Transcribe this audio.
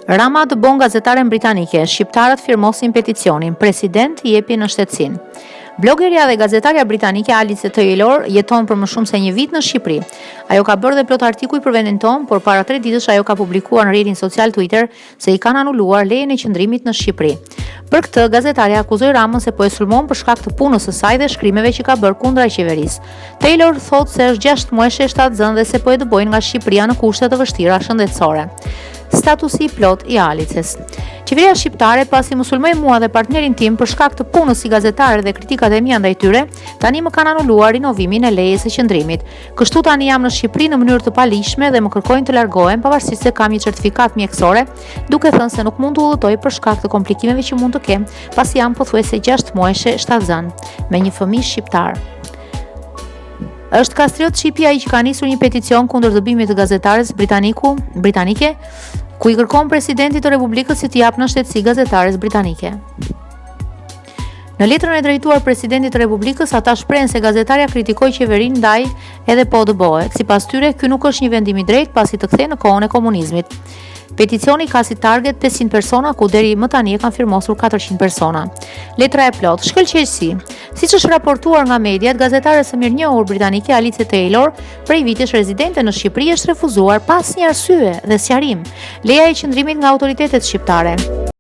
Rama dëbon gazetaren britanike, shqiptarët firmosin peticionin, president i jepi në shtetësinë. Blogerja dhe gazetarja britanike Alice Taylor jeton për më shumë se 1 vit në Shqipëri. Ajo ka bërë dhe plot artikuj për vendin tonë, por para 3 ditësh ajo ka publikuar në rrjetin social Twitter se i kanë anuluar lejen e qëndrimit në Shqipëri. Për këtë, gazetarja akuzoi Ramën se po e sulmon për shkak të punës së saj dhe shkrimeve që ka bërë kundra qeverisë. Taylor thotë se është 6 muajshe shtatzën dhe se po e dëbojnë nga Shqipëria në kushte të vështira shëndetësore. Statusi i plot i Alices. Qeveria shqiptare, pasi më sulmoi mua dhe partnerin tim për shkak të punës si gazetare dhe kritikat e mia ndaj tyre, tani më kanë anuluar rinovimin e lejes së qëndrimit. Kështu tani jam në Shqipëri në mënyrë të palishme dhe më kërkojnë të largohem pavarësisht se kam një certifikat mjekësore, duke thënë se nuk mund të udhëtoj për shkak të komplikimeve që mund të kem, pasi jam pothuajse 6 muajshe shtatzën me një fëmijë shqiptar. Është Kastriot Çipi ai që ka nisur një peticion kundër dëbimit të gazetares britanike, ku i kërkon presidentit të Republikës si të japë në shtetësi gazetares britanike. Në letrën e drejtuar presidentit të Republikës, ata shprehen se gazetarja kritikoi qeverinë ndaj edhe po dëbohet. Sipas tyre, ky nuk është një vendim i drejtë pasi të kthehej në kohën e komunizmit. Peticioni ka si target 500 persona, ku deri më tani e kanë firmosur 400 persona. Letra e plot, shkëlqësi. Siç është raportuar nga mediat, gazetare së mirënjohur britanike Alice Taylor, prej vitesh rezidente në Shqipëri, është refuzuar pas një arsye dhe sqarim leja e qëndrimit nga autoritetet shqiptare.